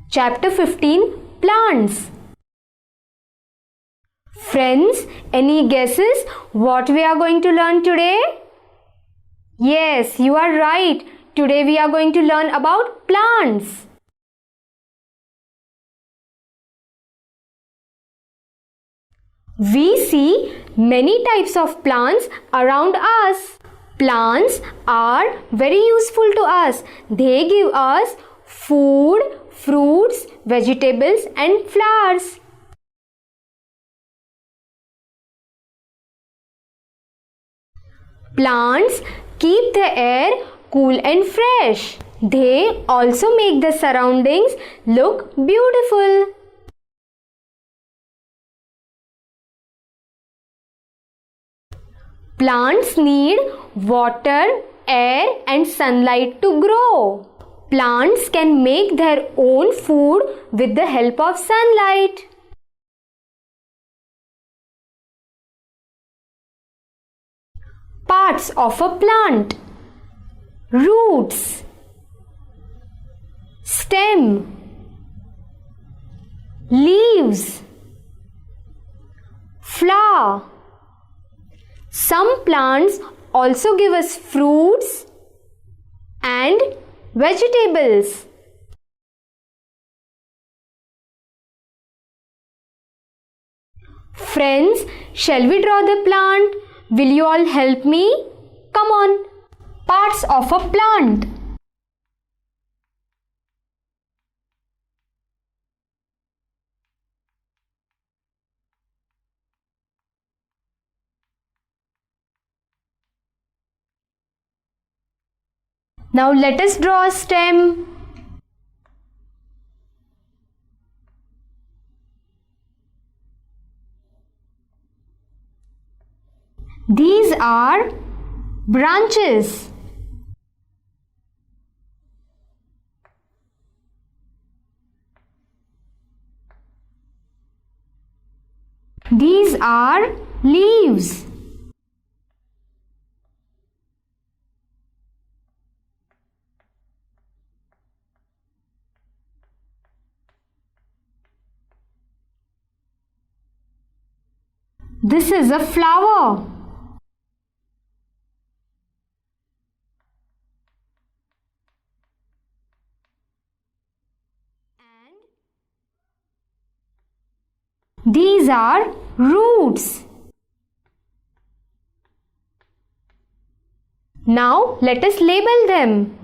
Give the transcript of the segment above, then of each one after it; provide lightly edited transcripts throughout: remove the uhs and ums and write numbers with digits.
Chapter 15, Plants. Friends, any guesses what we are going to learn today? Yes, you are right. Today we are going to learn about plants. We see many types of plants around us. Plants are very useful to us. They give us food, fruits, vegetables and flowers. Plants keep the air cool and fresh. They also make the surroundings look beautiful. Plants need water, air and sunlight to grow. Plants can make their own food with the help of sunlight. Parts of a plant: roots, stem, leaves, flower. Some plants also give us fruits and vegetables. Friends, shall we draw the plant? Will you all help me? Come on. Parts of a plant. Now let us draw a stem. These are branches. These are leaves. This is a flower. These are roots. Now let us label them.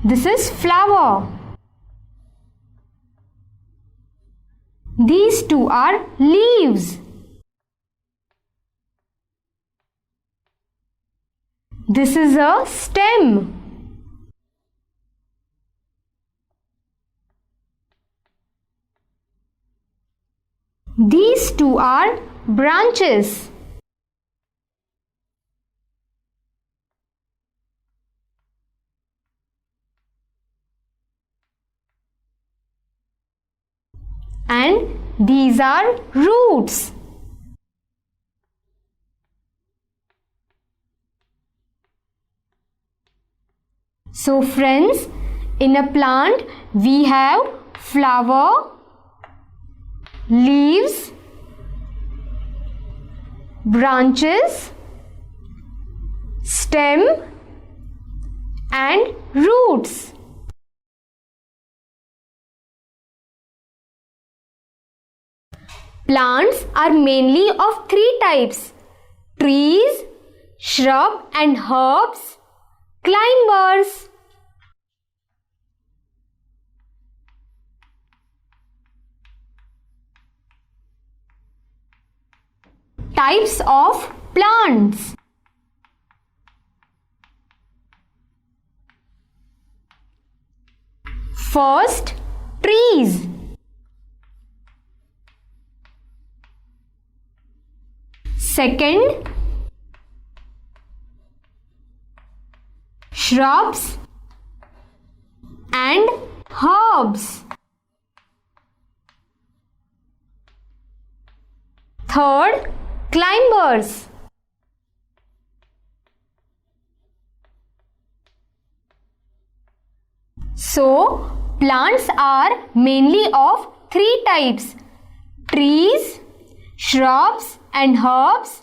This is flower. These two are leaves. This is a stem. These two are branches. And these are roots. So friends, in a plant we have flower, leaves, branches, stem and roots. Plants are mainly of three types: trees, shrub and herbs, climbers. Types of plants. First, trees. Second, shrubs and herbs. Third, climbers. So, plants are mainly of three types: trees, shrubs and herbs,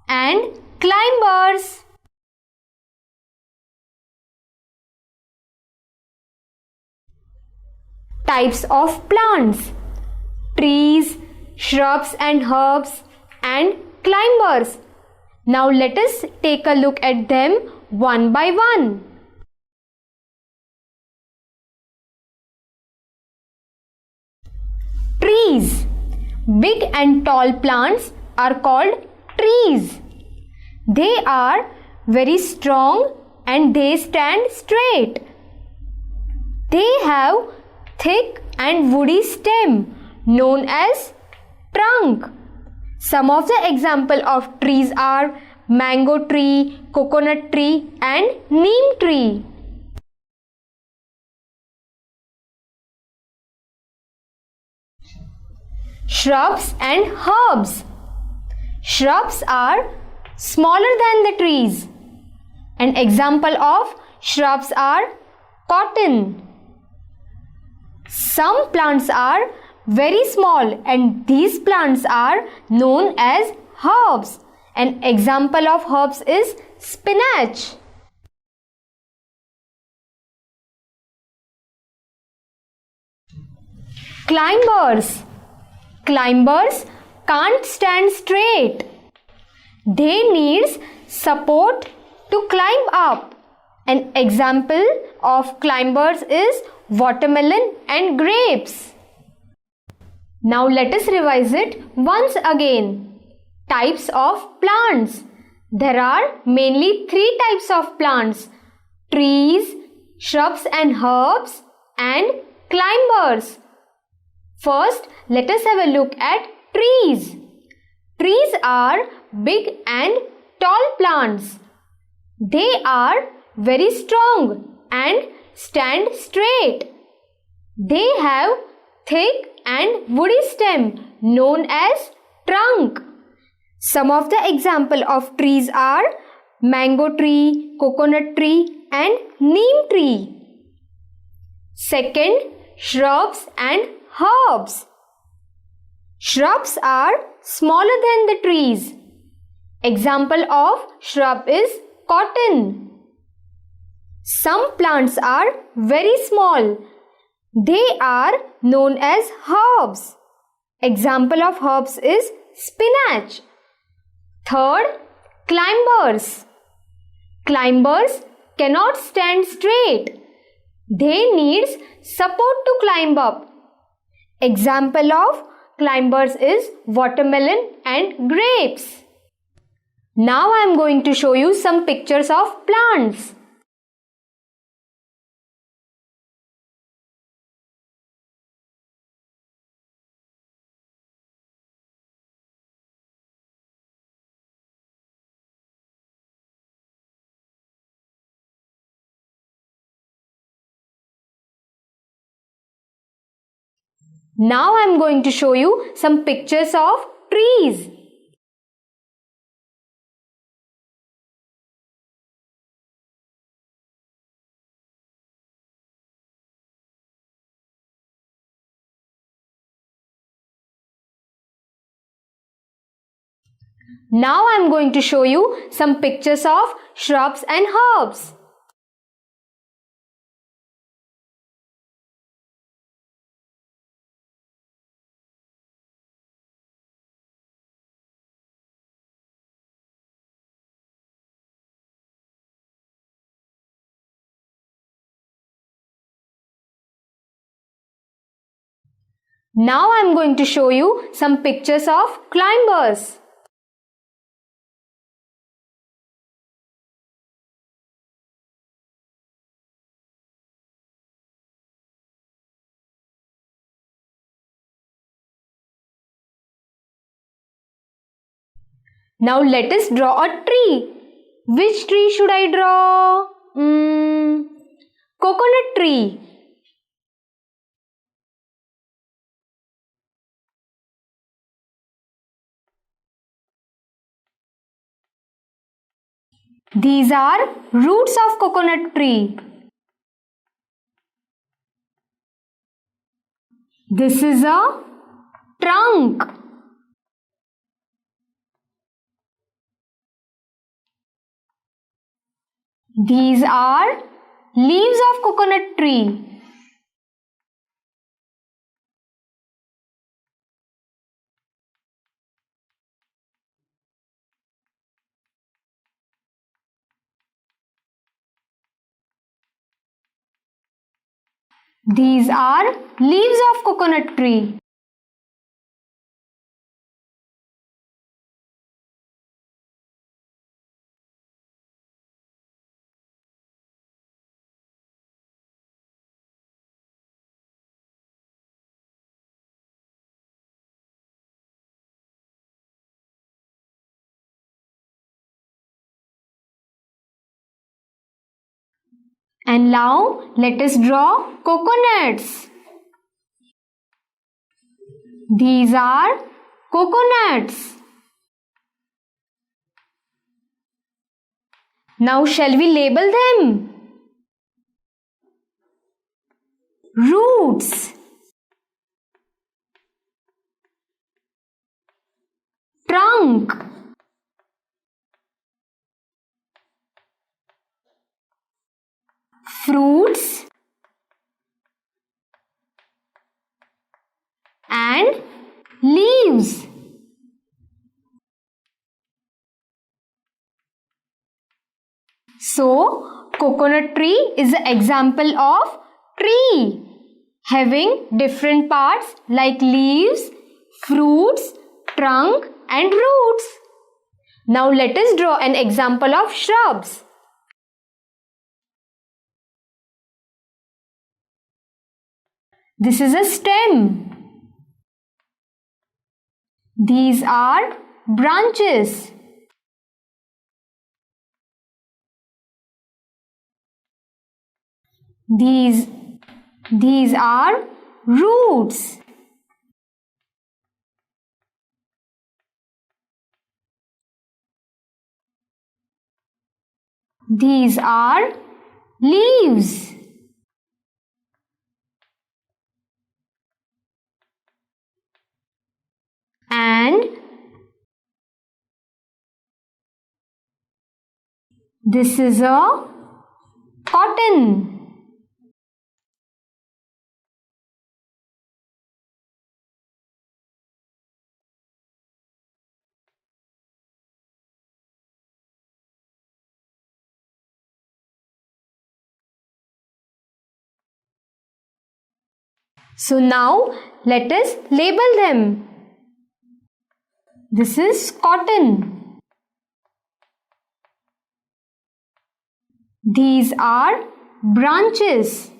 and climbers. Types of plants: trees, shrubs and herbs, and climbers. Now let us take a look at them one by one. Trees. Big and tall plants are called trees. They are very strong and they stand straight. They have thick and woody stem known as trunk. Some of the examples of trees are mango tree, coconut tree and neem tree. Shrubs and herbs. Shrubs are smaller than the trees. An example of shrubs are cotton. Some plants are very small and these plants are known as herbs. An example of herbs is spinach. Climbers. Climbers can't stand straight. They need support to climb up. An example of climbers is watermelon and grapes. Now let us revise it once again. Types of plants. There are mainly three types of plants: trees, shrubs and herbs, and climbers. First, let us have a look at trees. Trees are big and tall plants. They are very strong and stand straight. They have thick and woody stem known as trunk. Some of the examples of trees are mango tree, coconut tree and neem tree. Second, shrubs and herbs. Shrubs are smaller than the trees. Example of shrub is cotton. Some plants are very small. They are known as herbs. Example of herbs is spinach. Third, climbers. Climbers cannot stand straight. They need support to climb up. Example of climbers is watermelon and grapes. Now I am going to show you some pictures of plants. Now I am going to show you some pictures of trees. Now I am going to show you some pictures of shrubs and herbs. Now I am going to show you some pictures of climbers. Now let us draw a tree. Which tree should I draw? Coconut tree. These are roots of coconut tree. This is a trunk. These are leaves of coconut tree. These are leaves of coconut tree. And now let us draw coconuts. These are coconuts. Now shall we label them? Roots, trunk, fruits and leaves. So, coconut tree is an example of tree having different parts like leaves, fruits, trunk and roots. Now let us draw an example of shrubs. This is a stem. These are branches. These are roots. These are leaves. And this is a cotton. So now let us label them. This is cotton. These are branches.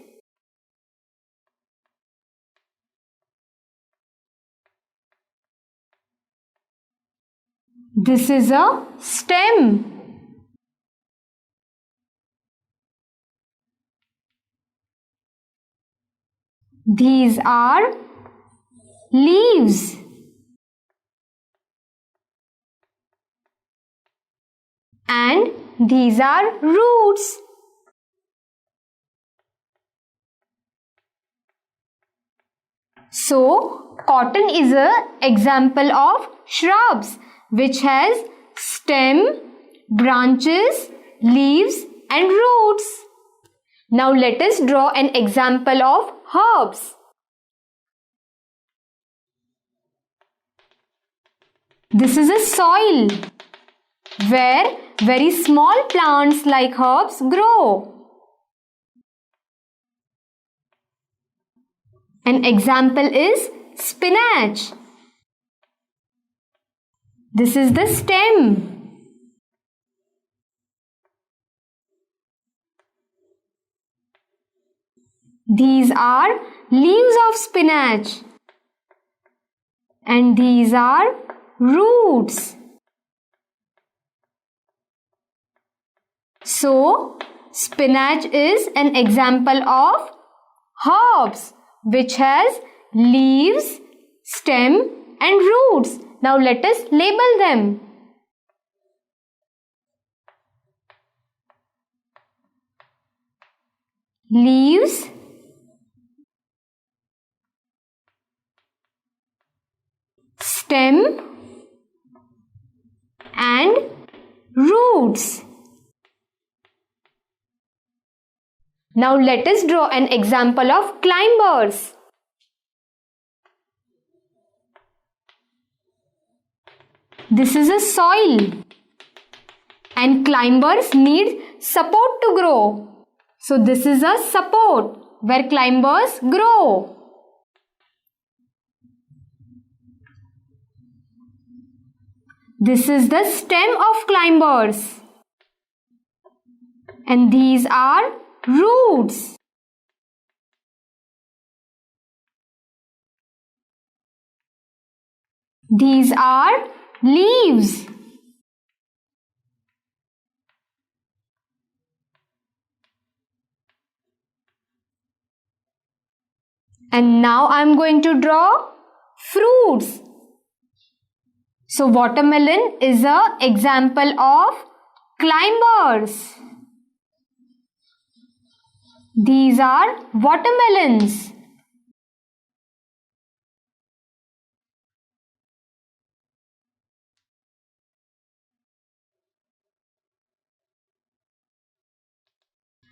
This is a stem. These are leaves. And these are roots. So, cotton is an example of shrubs which has stem, branches, leaves and roots. Now let us draw an example of herbs. This is a soil where very small plants like herbs grow. An example is spinach. This is the stem. These are leaves of spinach. And these are roots. So, spinach is an example of herbs which has leaves, stem and roots. Now let us label them. Leaves, roots. Now let us draw an example of climbers. This is a soil and climbers need support to grow. So this is a support where climbers grow. This is the stem of climbers and these are roots. These are leaves. And now I am going to draw fruits. So watermelon is an example of climbers. These are watermelons.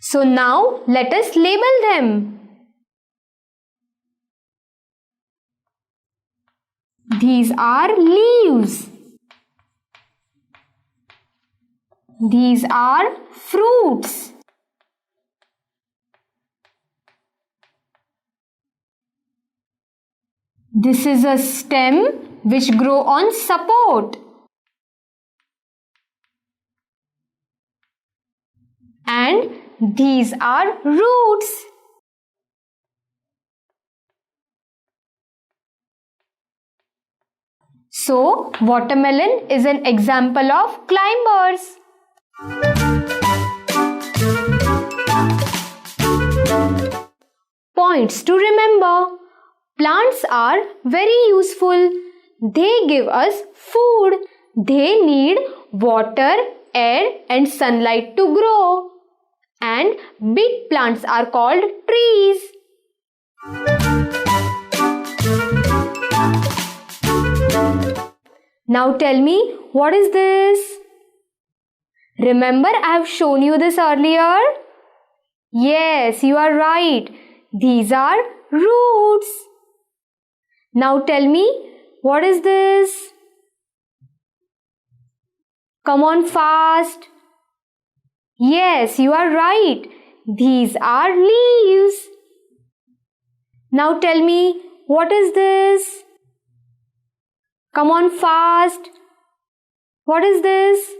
So now let us label them. These are leaves. These are fruits. This is a stem which grow on support. And these are roots. So, watermelon is an example of climbers. Points to remember. Plants are very useful. They give us food. They need water, air and sunlight to grow. And big plants are called trees. Now tell me, what is this? Remember, I have shown you this earlier? Yes, you are right. These are roots. Now tell me, what is this? Come on fast. Yes, you are right. These are leaves. Now tell me, what is this? Come on fast. What is this?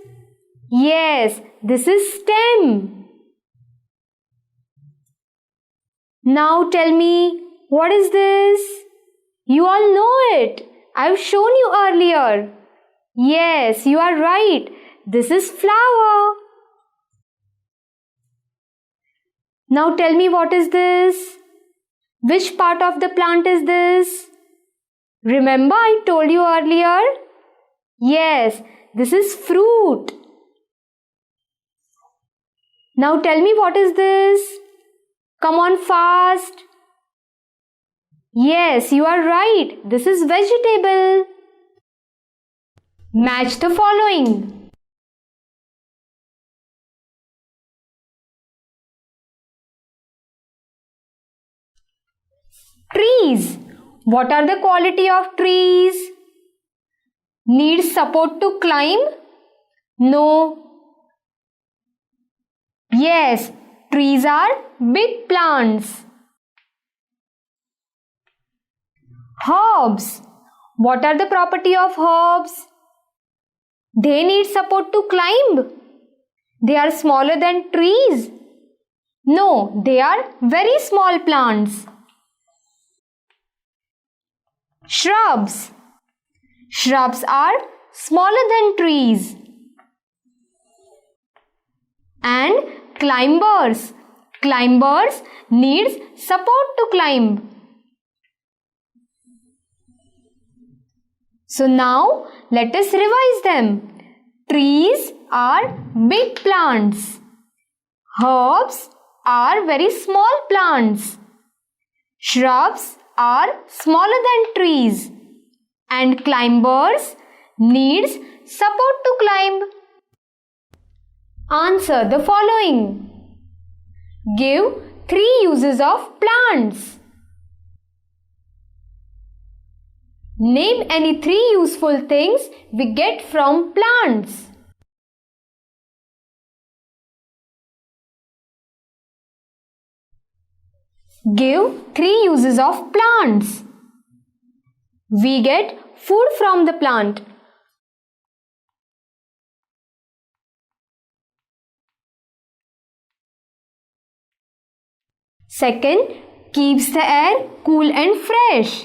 Yes, this is stem. Now tell me, what is this? You all know it. I've shown you earlier. Yes, you are right. This is flower. Now tell me, what is this? Which part of the plant is this? Remember, I told you earlier? Yes, this is fruit. Now tell me, what is this? Come on fast. Yes, you are right. This is vegetable. Match the following. Trees. What are the quality of trees? Need support to climb? No. Yes, trees are big plants. Herbs. What are the property of herbs? They need support to climb. They are smaller than trees. No, they are very small plants. Shrubs. Shrubs are smaller than trees. And climbers. Climbers needs support to climb. So now let us revise them. Trees are big plants. Herbs are very small plants. Shrubs are smaller than trees. And climbers needs support to climb. Answer the following. Give 3 uses of plants. Name any 3 useful things we get from plants. Give 3 uses of plants. We get food from the plant. Second, keeps the air cool and fresh.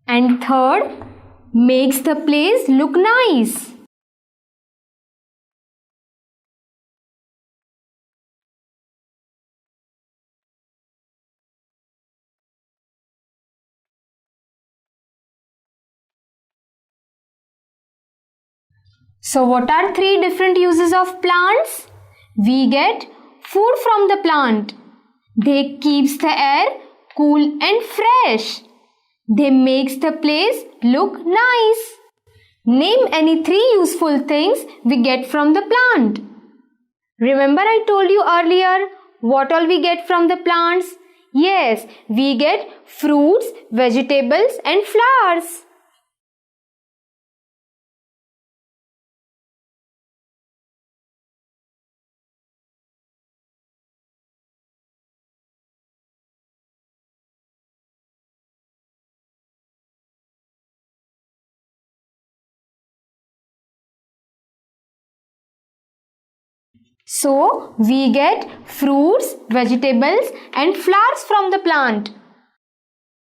And third, makes the place look nice. So what are 3 different uses of plants? We get food from the plant. They keeps the air cool and fresh. They makes the place look nice. Name any 3 useful things we get from the plant. Remember I told you earlier what all we get from the plants? Yes, we get fruits, vegetables and flowers. So, we get fruits, vegetables and flowers from the plant.